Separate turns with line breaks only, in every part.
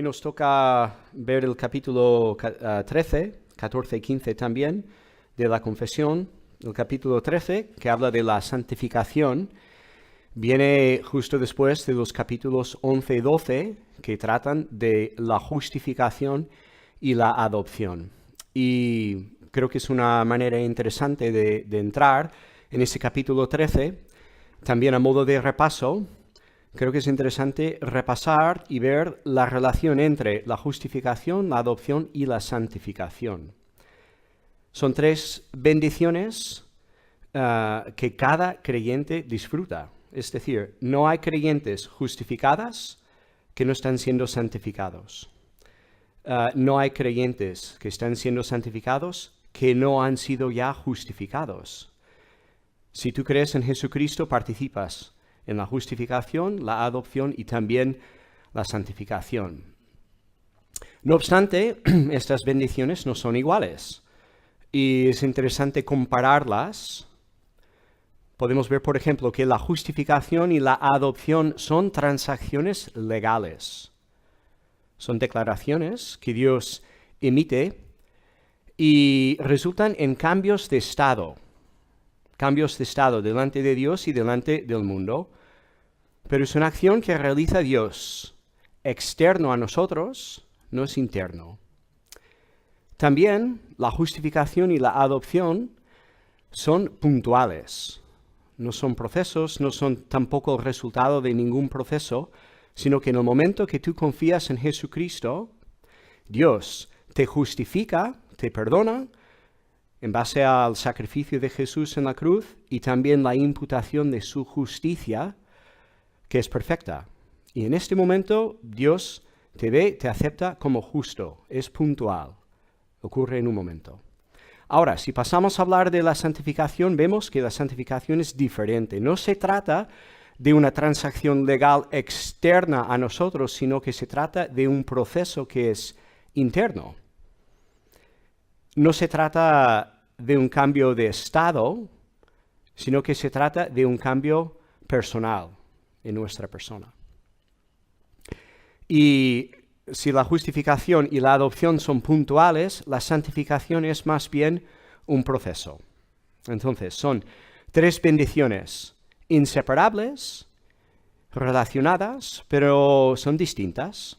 nos toca ver el capítulo 13, 14 y 15 también, de la confesión. El capítulo 13, que habla de la santificación, viene justo después de los capítulos 11 y 12, que tratan de la justificación y la adopción. Y creo que es una manera interesante de entrar en ese capítulo 13, también a modo de repaso. Creo que es interesante repasar y ver la relación entre la justificación, la adopción y la santificación. Son tres bendiciones que cada creyente disfruta. Es decir, no hay creyentes justificadas que no están siendo santificados. No hay creyentes que están siendo santificados que no han sido ya justificados. Si tú crees en Jesucristo, participas en la justificación, la adopción y también la santificación. No obstante, estas bendiciones no son iguales y es interesante compararlas. Podemos ver, por ejemplo, que la justificación y la adopción son transacciones legales. Son declaraciones que Dios emite y resultan en cambios de estado delante de Dios y delante del mundo, pero es una acción que realiza Dios, externo a nosotros, no es interno. También la justificación y la adopción son puntuales, no son procesos, no son tampoco el resultado de ningún proceso, sino que en el momento que tú confías en Jesucristo, Dios te justifica, te perdona, en base al sacrificio de Jesús en la cruz y también la imputación de su justicia, que es perfecta. Y en este momento Dios te ve, te acepta como justo, es puntual, ocurre en un momento. Ahora, si pasamos a hablar de la santificación, vemos que la santificación es diferente. No se trata de una transacción legal externa a nosotros, sino que se trata de un proceso que es interno. No se trata de un cambio de estado, sino que se trata de un cambio personal en nuestra persona. Y si la justificación y la adopción son puntuales, la santificación es más bien un proceso. Entonces, son tres bendiciones inseparables, relacionadas, pero son distintas,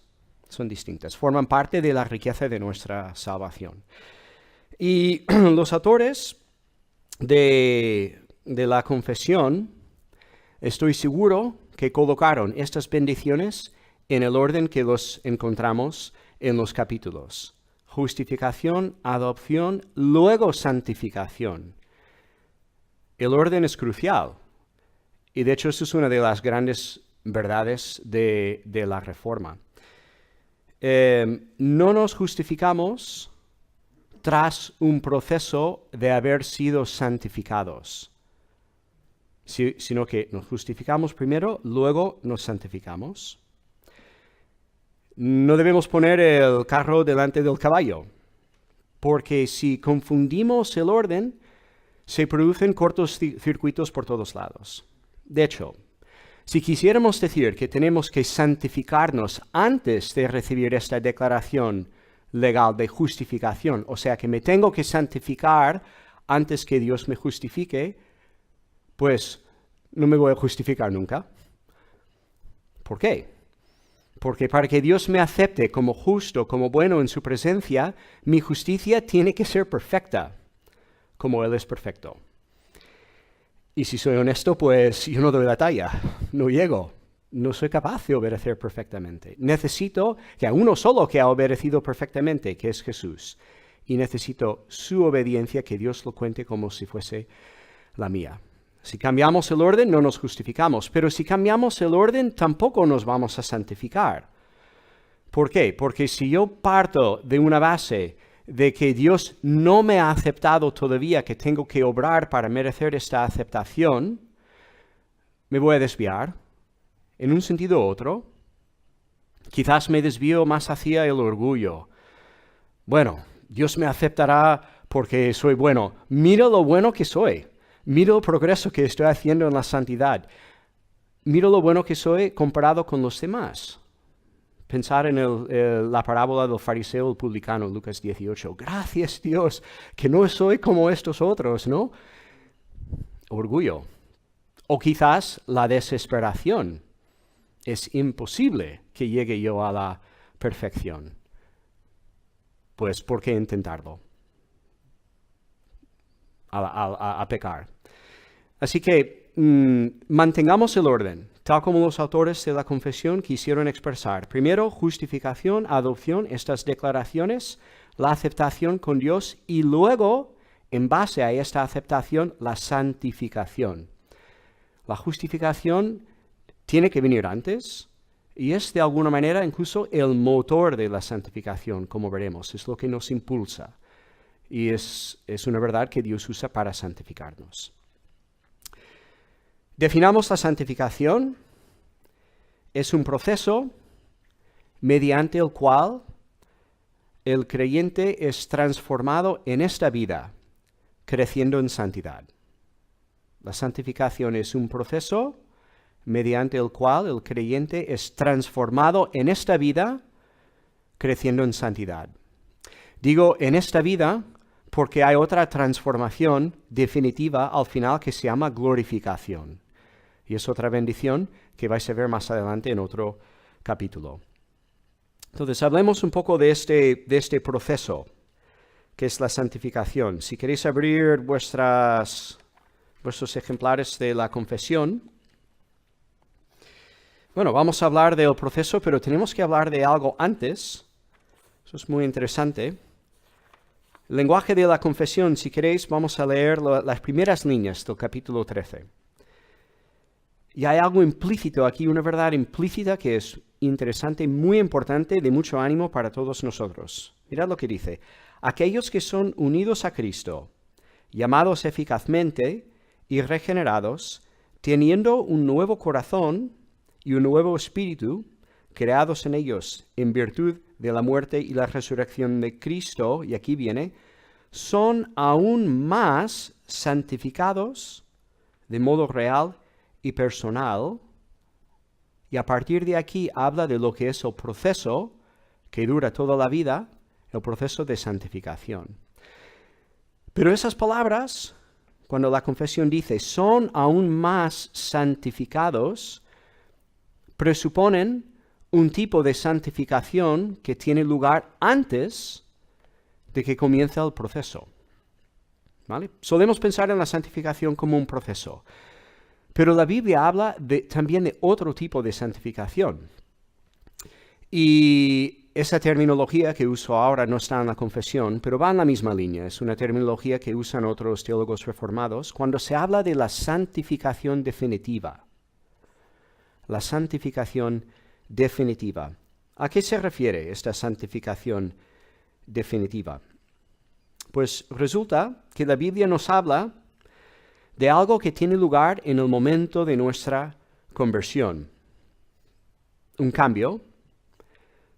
forman parte de la riqueza de nuestra salvación. Y los autores de la confesión, estoy seguro que colocaron estas bendiciones en el orden que los encontramos en los capítulos. Justificación, adopción, luego santificación. El orden es crucial. Y de hecho, eso es una de las grandes verdades de la Reforma. No nos justificamos tras un proceso de haber sido santificados, sino que nos justificamos primero, luego nos santificamos. No debemos poner el carro delante del caballo, porque si confundimos el orden, se producen cortos circuitos por todos lados. De hecho, si quisiéramos decir que tenemos que santificarnos antes de recibir esta declaración legal de justificación, o sea que me tengo que santificar antes que Dios me justifique, pues no me voy a justificar nunca. ¿Por qué? Porque para que Dios me acepte como justo, como bueno en su presencia, mi justicia tiene que ser perfecta, como Él es perfecto. Y si soy honesto, pues yo no doy la talla, no llego. No soy capaz de obedecer perfectamente. Necesito que a uno solo que ha obedecido perfectamente, que es Jesús. Y necesito su obediencia, que Dios lo cuente como si fuese la mía. Si cambiamos el orden, no nos justificamos. Pero si cambiamos el orden, tampoco nos vamos a santificar. ¿Por qué? Porque si yo parto de una base de que Dios no me ha aceptado todavía, que tengo que obrar para merecer esta aceptación, me voy a desviar. En un sentido u otro, quizás me desvío más hacia el orgullo. Bueno, Dios me aceptará porque soy bueno. Mira lo bueno que soy. Mira el progreso que estoy haciendo en la santidad. Mira lo bueno que soy comparado con los demás. pensar en la parábola del fariseo y el publicano, Lucas 18. Gracias Dios, que no soy como estos otros, ¿no? Orgullo. O quizás la desesperación. Es imposible que llegue yo a la perfección. Pues, ¿por qué intentarlo? A pecar. Así que mantengamos el orden, tal como los autores de la confesión quisieron expresar. Primero, justificación, adopción, estas declaraciones, la aceptación con Dios y luego, en base a esta aceptación, la santificación. La justificación tiene que venir antes y es de alguna manera incluso el motor de la santificación, como veremos, es lo que nos impulsa. Y es una verdad que Dios usa para santificarnos. Definamos la santificación. Es un proceso mediante el cual el creyente es transformado en esta vida, creciendo en santidad. La santificación es un proceso mediante el cual el creyente es transformado en esta vida, creciendo en santidad. Digo en esta vida porque hay otra transformación definitiva al final que se llama glorificación. Y es otra bendición que vais a ver más adelante en otro capítulo. Entonces, hablemos un poco de este proceso, que es la santificación. Si queréis abrir vuestros ejemplares de la confesión, bueno, vamos a hablar del proceso, pero tenemos que hablar de algo antes. Eso es muy interesante. El lenguaje de la confesión, si queréis, vamos a leer las primeras líneas del capítulo 13. Y hay algo implícito aquí, una verdad implícita que es interesante, muy importante, de mucho ánimo para todos nosotros. Mirad lo que dice. Aquellos que son unidos a Cristo, llamados eficazmente y regenerados, teniendo un nuevo corazón y un nuevo espíritu, creados en ellos en virtud de la muerte y la resurrección de Cristo, y aquí viene, son aún más santificados de modo real y personal, y a partir de aquí habla de lo que es el proceso que dura toda la vida, el proceso de santificación. Pero esas palabras, cuando la confesión dice son aún más santificados, presuponen un tipo de santificación que tiene lugar antes de que comience el proceso. ¿Vale? Solemos pensar en la santificación como un proceso, pero la Biblia habla también de otro tipo de santificación. Y esa terminología que uso ahora no está en la confesión, pero va en la misma línea. Es una terminología que usan otros teólogos reformados cuando se habla de la santificación definitiva. La santificación definitiva. ¿A qué se refiere esta santificación definitiva? Pues resulta que la Biblia nos habla de algo que tiene lugar en el momento de nuestra conversión. Un cambio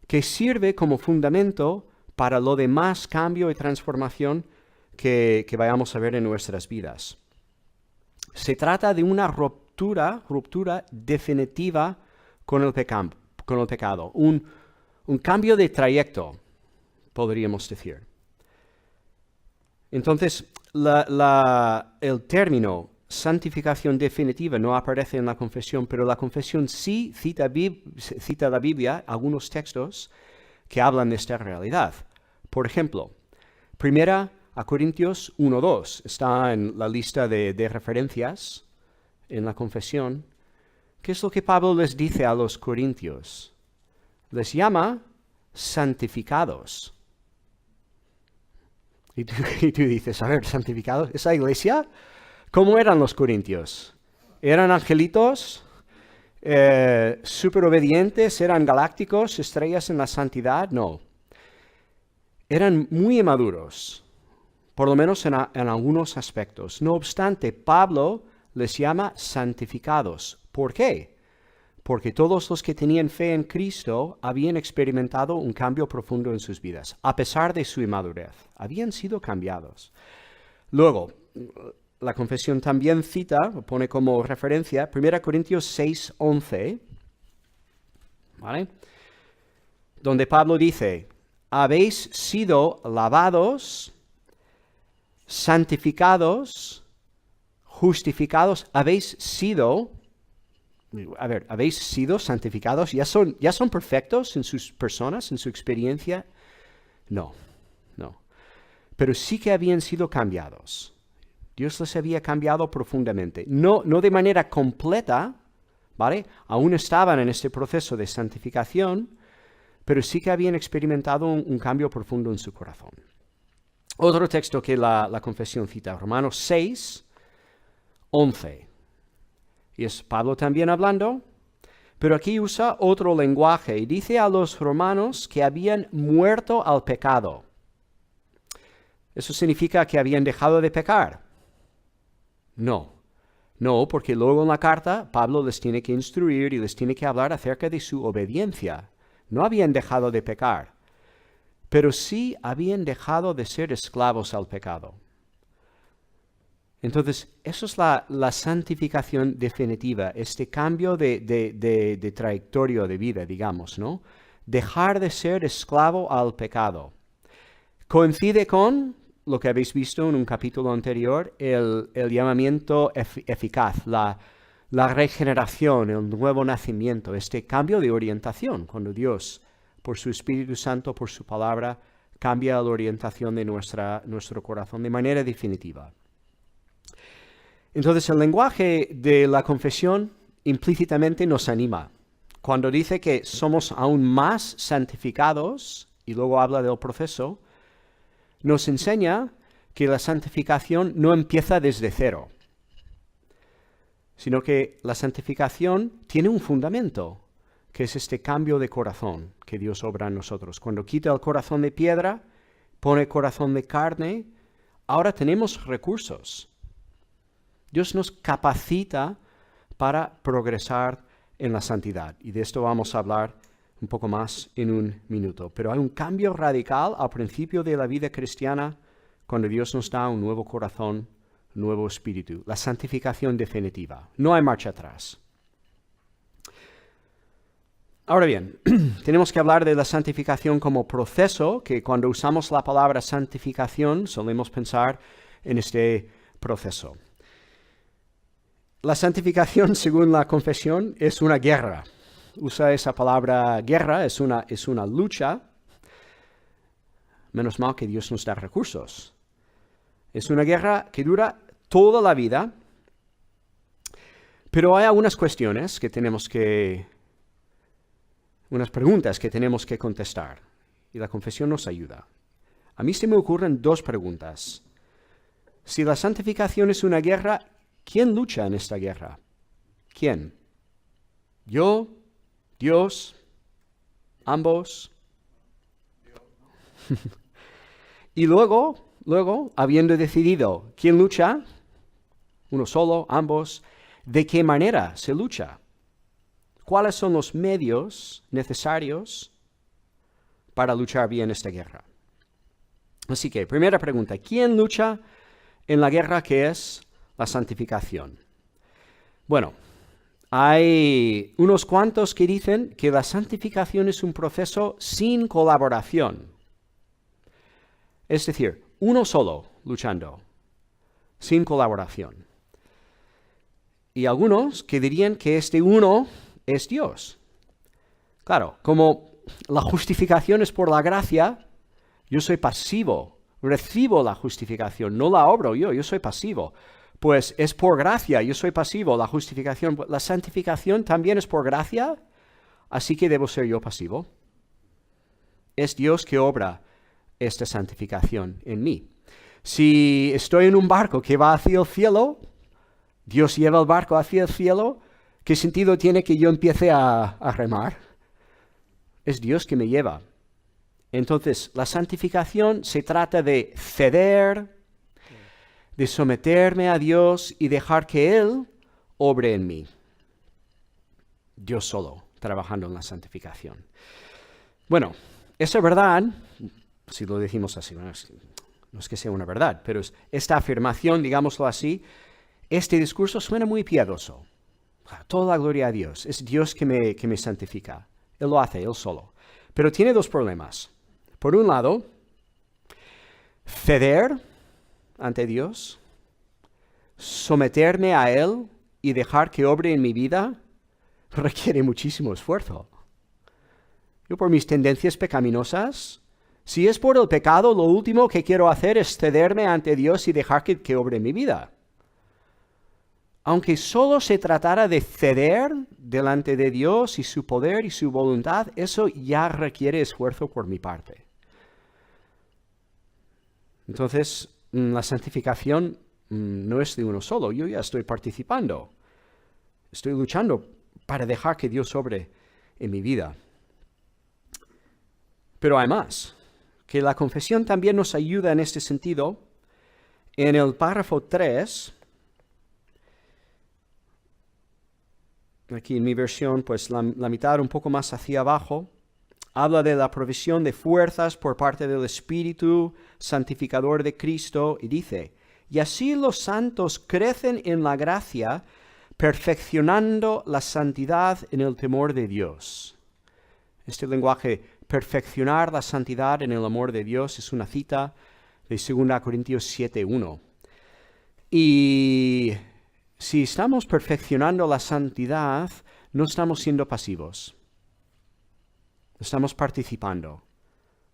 que sirve como fundamento para lo demás cambio y transformación que vayamos a ver en nuestras vidas. Se trata de una ruptura definitiva con el pecado, un cambio de trayecto, podríamos decir. Entonces, el término santificación definitiva no aparece en la confesión, pero la confesión sí cita la Biblia, algunos textos que hablan de esta realidad. Por ejemplo, 1 Corintios 1:2 está en la lista de referencias en la confesión. ¿Qué es lo que Pablo les dice a los corintios? Les llama santificados. Y tú dices, a ver, santificados, ¿esa iglesia? ¿Cómo eran los corintios? ¿Eran angelitos? ¿Súper obedientes? ¿Eran galácticos? ¿Estrellas en la santidad? No. Eran muy inmaduros, por lo menos en algunos aspectos. No obstante, Pablo les llama santificados. ¿Por qué? Porque todos los que tenían fe en Cristo habían experimentado un cambio profundo en sus vidas, a pesar de su inmadurez. Habían sido cambiados. Luego, la confesión también pone como referencia 1 Corintios 6:11, ¿vale? donde Pablo dice, habéis sido lavados, santificados, justificados, habéis sido santificados, ¿ya son perfectos en sus personas, en su experiencia? No. Pero sí que habían sido cambiados. Dios les había cambiado profundamente. No de manera completa, ¿vale? Aún estaban en este proceso de santificación, pero sí que habían experimentado un cambio profundo en su corazón. Otro texto que la confesión cita, Romanos 6, 11. Y es Pablo también hablando, pero aquí usa otro lenguaje y dice a los romanos que habían muerto al pecado. ¿Eso significa que habían dejado de pecar? No, porque luego en la carta Pablo les tiene que instruir y les tiene que hablar acerca de su obediencia. No habían dejado de pecar, pero sí habían dejado de ser esclavos al pecado. Entonces, eso es la santificación definitiva, este cambio de trayectoria de vida, digamos, ¿no? Dejar de ser esclavo al pecado. Coincide con lo que habéis visto en un capítulo anterior, el llamamiento eficaz, la regeneración, el nuevo nacimiento, este cambio de orientación, cuando Dios, por su Espíritu Santo, por su palabra, cambia la orientación de nuestro corazón de manera definitiva. Entonces, el lenguaje de la confesión implícitamente nos anima. Cuando dice que somos aún más santificados, y luego habla del proceso, nos enseña que la santificación no empieza desde cero, sino que la santificación tiene un fundamento, que es este cambio de corazón que Dios obra en nosotros. Cuando quita el corazón de piedra, pone corazón de carne, ahora tenemos recursos. Dios nos capacita para progresar en la santidad, y de esto vamos a hablar un poco más en un minuto. Pero hay un cambio radical al principio de la vida cristiana cuando Dios nos da un nuevo corazón, un nuevo espíritu, la santificación definitiva. No hay marcha atrás. Ahora bien, tenemos que hablar de la santificación como proceso, que cuando usamos la palabra santificación solemos pensar en este proceso. La santificación, según la confesión, es una guerra. Usa esa palabra guerra, es una lucha. Menos mal que Dios nos da recursos. Es una guerra que dura toda la vida, pero hay algunas cuestiones que unas preguntas que tenemos que contestar, y la confesión nos ayuda. A mí se me ocurren dos preguntas. Si la santificación es una guerra, ¿quién lucha en esta guerra? ¿Quién? ¿Yo? ¿Dios? ¿Ambos? Y luego, habiendo decidido quién lucha, uno solo, ambos, ¿de qué manera se lucha? ¿Cuáles son los medios necesarios para luchar bien esta guerra? Así que, primera pregunta, ¿quién lucha en la guerra que es la santificación? Bueno, hay unos cuantos que dicen que la santificación es un proceso sin colaboración. Es decir, uno solo luchando, sin colaboración. Y algunos que dirían que este uno es Dios. Claro, como la justificación es por la gracia, yo soy pasivo, recibo la justificación, no la obro yo soy pasivo. Pues es por gracia, yo soy pasivo, la justificación, la santificación también es por gracia, así que debo ser yo pasivo. Es Dios que obra esta santificación en mí. Si estoy en un barco que va hacia el cielo, Dios lleva el barco hacia el cielo, ¿qué sentido tiene que yo empiece a remar? Es Dios que me lleva. Entonces, la santificación se trata de ceder, de someterme a Dios y dejar que Él obre en mí. Dios solo, trabajando en la santificación. Bueno, esa verdad, si lo decimos así, no es que sea una verdad, pero esta afirmación, digámoslo así, este discurso suena muy piadoso. Toda la gloria a Dios. Es Dios que me santifica. Él lo hace, Él solo. Pero tiene dos problemas. Por un lado, ceder ante Dios, someterme a Él y dejar que obre en mi vida, requiere muchísimo esfuerzo. Yo por mis tendencias pecaminosas, si es por el pecado, lo último que quiero hacer es cederme ante Dios y dejar que obre en mi vida. Aunque solo se tratara de ceder delante de Dios y su poder y su voluntad, eso ya requiere esfuerzo por mi parte. Entonces, la santificación no es de uno solo. Yo ya estoy participando. Estoy luchando para dejar que Dios obre en mi vida. Pero hay más, que la confesión también nos ayuda en este sentido. En el párrafo 3, aquí en mi versión, pues la mitad un poco más hacia abajo, habla de la provisión de fuerzas por parte del Espíritu santificador de Cristo y dice, y así los santos crecen en la gracia, perfeccionando la santidad en el temor de Dios. Este lenguaje, perfeccionar la santidad en el amor de Dios, es una cita de 2 Corintios 7:1. Y si estamos perfeccionando la santidad, no estamos siendo pasivos. Estamos participando,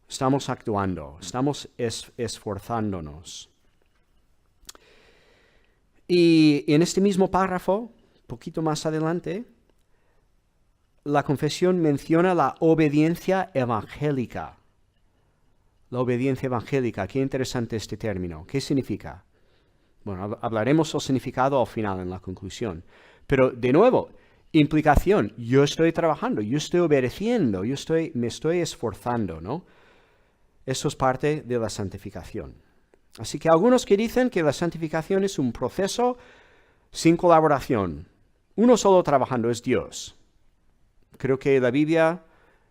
estamos actuando, estamos esforzándonos. Y en este mismo párrafo, poquito más adelante, la confesión menciona la obediencia evangélica. La obediencia evangélica, qué interesante este término. ¿Qué significa? Bueno, hablaremos del significado al final, en la conclusión. Pero, de nuevo, implicación, yo estoy trabajando, yo estoy obedeciendo, me estoy esforzando, ¿no? Eso es parte de la santificación. Así que algunos que dicen que la santificación es un proceso sin colaboración. Uno solo trabajando es Dios. Creo que la Biblia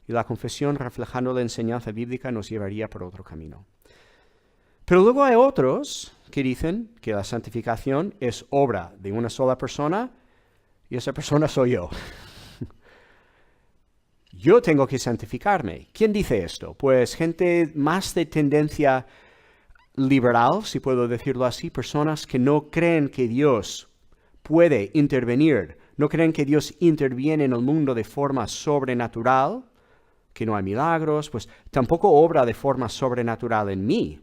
y la confesión reflejando la enseñanza bíblica nos llevaría por otro camino. Pero luego hay otros que dicen que la santificación es obra de una sola persona y esa persona soy yo. Yo tengo que santificarme. ¿Quién dice esto? Pues gente más de tendencia liberal, si puedo decirlo así, personas que no creen que Dios puede intervenir, no creen que Dios interviene en el mundo de forma sobrenatural, que no hay milagros, pues tampoco obra de forma sobrenatural en mí.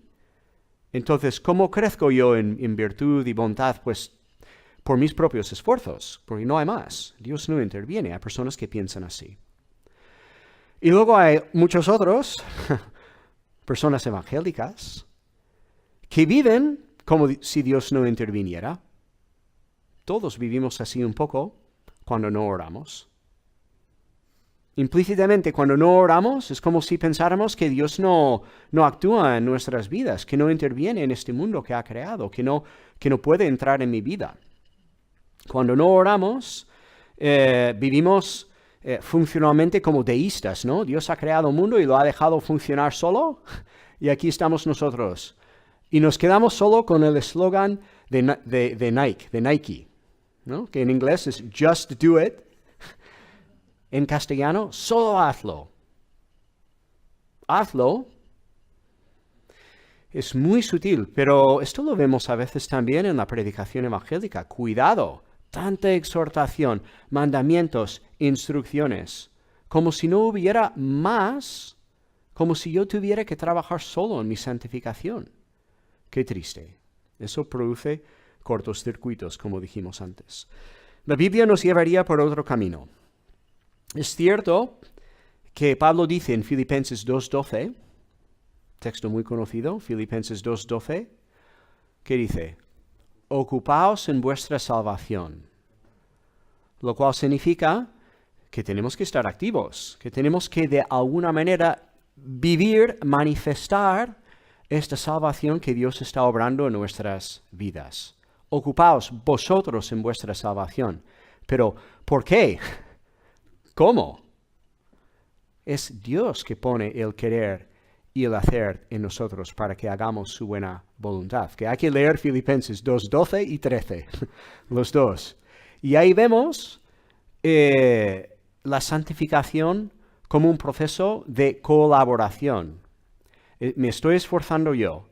Entonces, ¿cómo crezco yo en virtud y bondad? Pues por mis propios esfuerzos, porque no hay más. Dios no interviene. Hay personas que piensan así. Y luego hay muchos otros, personas evangélicas, que viven como si Dios no interviniera. Todos vivimos así un poco cuando no oramos. Implícitamente, cuando no oramos, es como si pensáramos que Dios no actúa en nuestras vidas, que no interviene en este mundo que ha creado, que no puede entrar en mi vida. Cuando no oramos, vivimos funcionalmente como deístas, ¿no? Dios ha creado un mundo y lo ha dejado funcionar solo, y aquí estamos nosotros. Y nos quedamos solo con el eslogan de Nike, ¿no? Que en inglés es just do it. En castellano, solo hazlo. Hazlo. Es muy sutil, pero esto lo vemos a veces también en la predicación evangélica. Cuidado, tanta exhortación, mandamientos, instrucciones, como si no hubiera más, como si yo tuviera que trabajar solo en mi santificación. Qué triste. Eso produce cortocircuitos, como dijimos antes. La Biblia nos llevaría por otro camino. Es cierto que Pablo dice en Filipenses 2:12, texto muy conocido, Filipenses 2:12, que dice, ocupaos en vuestra salvación, lo cual significa que tenemos que estar activos, que tenemos que de alguna manera vivir, manifestar esta salvación que Dios está obrando en nuestras vidas. Ocupaos vosotros en vuestra salvación. Pero, ¿por qué? ¿Cómo? Es Dios que pone el querer y el hacer en nosotros para que hagamos su buena voluntad. Que hay que leer Filipenses 2:12 y 13, los dos. Y ahí vemos la santificación como un proceso de colaboración. Me estoy esforzando yo,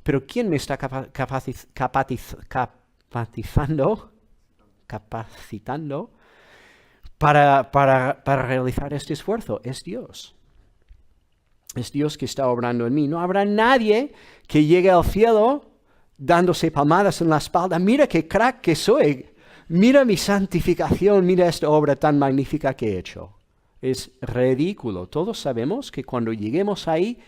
pero ¿quién me está capacitando para realizar este esfuerzo? Es Dios. Es Dios que está obrando en mí. No habrá nadie que llegue al cielo dándose palmadas en la espalda. Mira qué crack que soy. Mira mi santificación. Mira esta obra tan magnífica que he hecho. Es ridículo. Todos sabemos que cuando lleguemos ahí,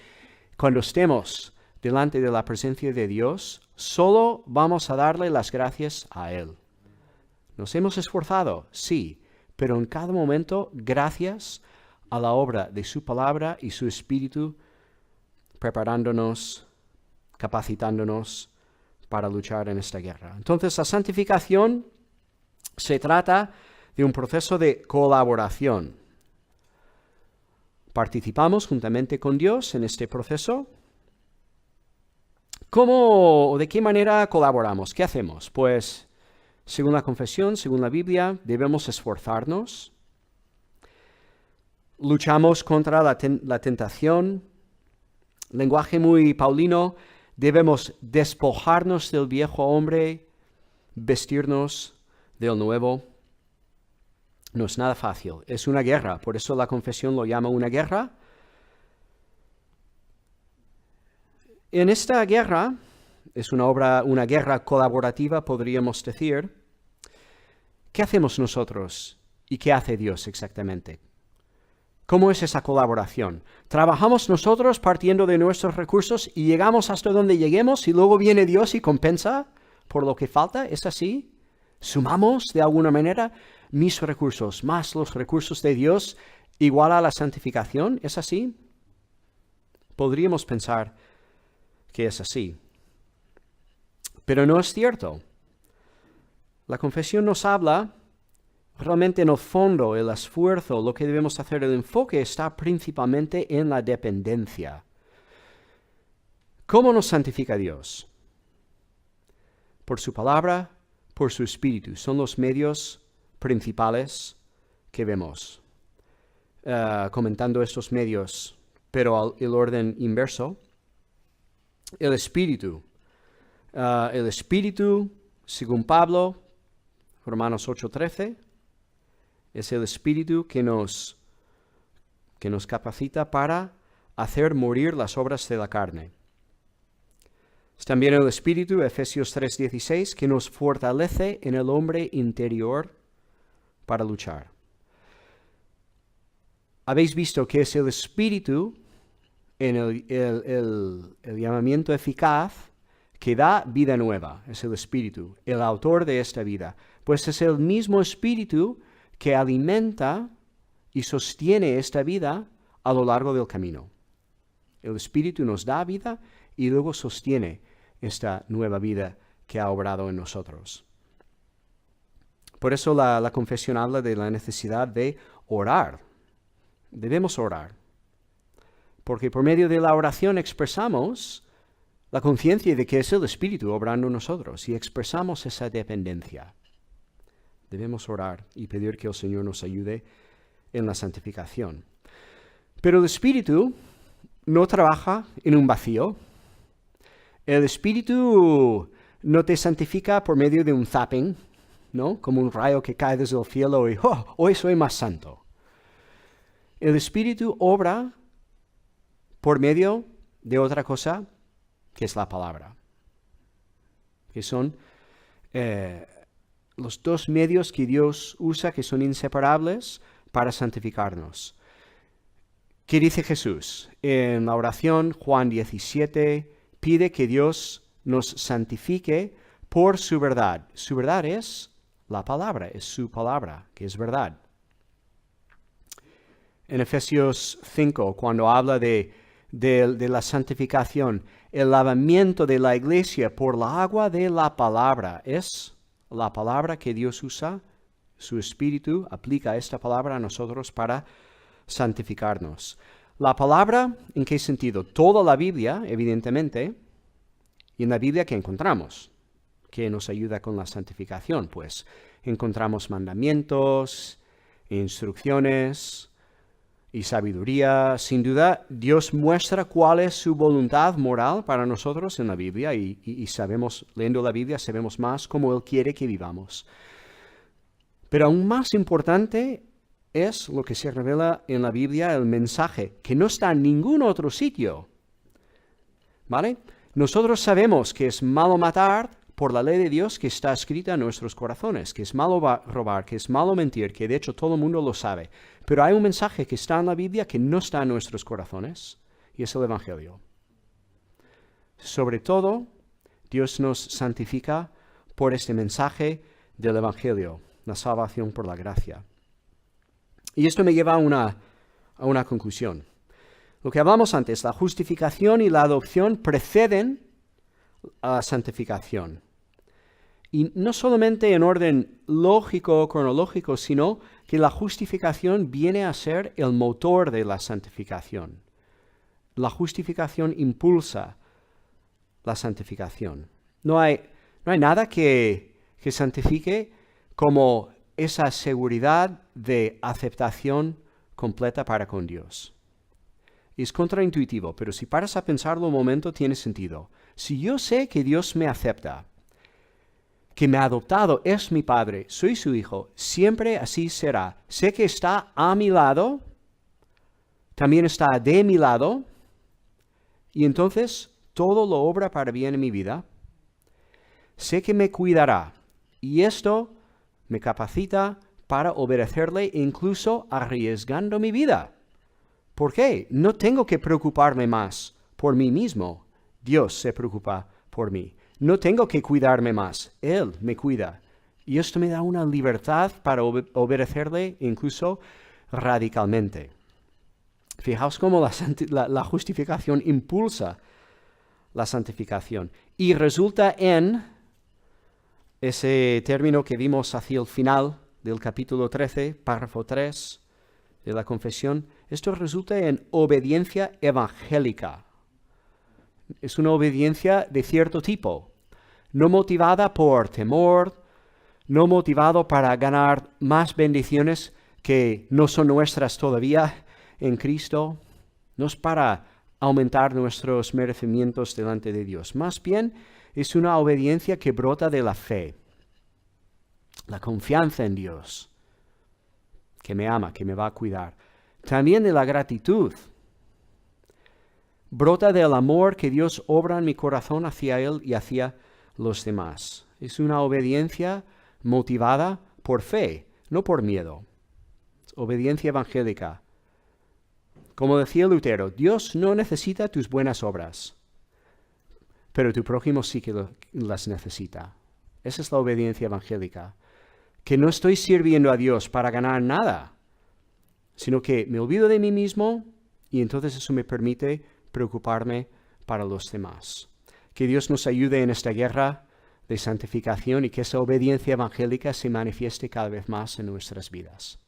cuando estemos delante de la presencia de Dios, solo vamos a darle las gracias a Él. Nos hemos esforzado, sí, pero en cada momento, gracias a la obra de su palabra y su espíritu, preparándonos, capacitándonos para luchar en esta guerra. Entonces, la santificación se trata de un proceso de colaboración. Participamos juntamente con Dios en este proceso. ¿Cómo o de qué manera colaboramos? ¿Qué hacemos? Pues, según la confesión, según la Biblia, debemos esforzarnos. Luchamos contra la tentación. Lenguaje muy paulino, debemos despojarnos del viejo hombre, vestirnos del nuevo. No es nada fácil, es una guerra, por eso la confesión lo llama una guerra. En esta guerra, es una guerra colaborativa, podríamos decir. ¿Qué hacemos nosotros y qué hace Dios exactamente? ¿Cómo es esa colaboración? ¿Trabajamos nosotros partiendo de nuestros recursos y llegamos hasta donde lleguemos y luego viene Dios y compensa por lo que falta? ¿Es así? ¿Sumamos de alguna manera mis recursos más los recursos de Dios igual a la santificación? ¿Es así? Podríamos pensar que es así. Pero no es cierto. La confesión nos habla, realmente en el fondo, el esfuerzo, lo que debemos hacer, el enfoque está principalmente en la dependencia. ¿Cómo nos santifica Dios? Por su palabra, por su espíritu. Son los medios principales que vemos. Comentando estos medios, pero el orden inverso. El espíritu, según Pablo, Romanos 8:13, es el espíritu que nos capacita para hacer morir las obras de la carne. Es también el espíritu, Efesios 3:16, que nos fortalece en el hombre interior para luchar. Habéis visto que es el espíritu en el llamamiento eficaz que da vida nueva. Es el espíritu, el autor de esta vida. Pues es el mismo espíritu que alimenta y sostiene esta vida a lo largo del camino. El espíritu nos da vida y luego sostiene esta nueva vida que ha obrado en nosotros. Por eso la confesión habla de la necesidad de orar. Debemos orar. Porque por medio de la oración expresamos la conciencia de que es el Espíritu obrando en nosotros y expresamos esa dependencia. Debemos orar y pedir que el Señor nos ayude en la santificación. Pero el Espíritu no trabaja en un vacío. El Espíritu no te santifica por medio de un zapping, ¿no? Como un rayo que cae desde el cielo y hoy soy más santo. El Espíritu obra por medio de otra cosa que es la palabra, que son los dos medios que Dios usa que son inseparables para santificarnos. ¿Qué dice Jesús? En la oración, Juan 17, pide que Dios nos santifique por su verdad. Su verdad es la palabra, es su palabra, que es verdad. En Efesios 5, cuando habla de la santificación, el lavamiento de la iglesia por la agua de la palabra, es la palabra que Dios usa, su Espíritu aplica esta palabra a nosotros para santificarnos. La palabra, ¿en qué sentido? Toda la Biblia, evidentemente, y en la Biblia que encontramos, que nos ayuda con la santificación, pues encontramos mandamientos, instrucciones, y sabiduría. Sin duda, Dios muestra cuál es su voluntad moral para nosotros en la Biblia y sabemos, leyendo la Biblia, sabemos más cómo Él quiere que vivamos. Pero aún más importante es lo que se revela en la Biblia, el mensaje, que no está en ningún otro sitio. ¿Vale? Nosotros sabemos que es malo matar por la ley de Dios que está escrita en nuestros corazones, que es malo robar, que es malo mentir, que de hecho todo el mundo lo sabe. Pero hay un mensaje que está en la Biblia que no está en nuestros corazones, y es el Evangelio. Sobre todo, Dios nos santifica por este mensaje del Evangelio, la salvación por la gracia. Y esto me lleva a una conclusión. Lo que hablamos antes, la justificación y la adopción preceden a la santificación. Y no solamente en orden lógico o cronológico, sino que la justificación viene a ser el motor de la santificación. La justificación impulsa la santificación. No hay nada que santifique como esa seguridad de aceptación completa para con Dios. Es contraintuitivo, pero si paras a pensarlo un momento, tiene sentido. Si yo sé que Dios me acepta, que me ha adoptado, es mi Padre, soy su Hijo, siempre así será. Sé que está a mi lado, también está de mi lado, y entonces todo lo obra para bien en mi vida. Sé que me cuidará, y esto me capacita para obedecerle incluso arriesgando mi vida. ¿Por qué? No tengo que preocuparme más por mí mismo. Dios se preocupa por mí. No tengo que cuidarme más. Él me cuida. Y esto me da una libertad para obedecerle incluso radicalmente. Fijaos cómo la justificación impulsa la santificación. Y resulta en ese término que vimos hacia el final del capítulo 13, párrafo 3 de la confesión. Esto resulta en obediencia evangélica. Es una obediencia de cierto tipo, no motivada por temor, no motivado para ganar más bendiciones que no son nuestras todavía en Cristo. No es para aumentar nuestros merecimientos delante de Dios. Más bien es una obediencia que brota de la fe, la confianza en Dios, que me ama, que me va a cuidar. También de la gratitud. Brota del amor que Dios obra en mi corazón hacia Él y hacia los demás. Es una obediencia motivada por fe, no por miedo. Obediencia evangélica. Como decía Lutero, Dios no necesita tus buenas obras, pero tu prójimo sí que las necesita. Esa es la obediencia evangélica. Que no estoy sirviendo a Dios para ganar nada, sino que me olvido de mí mismo y entonces eso me permite preocuparme para los demás. Que Dios nos ayude en esta guerra de santificación y que esa obediencia evangélica se manifieste cada vez más en nuestras vidas.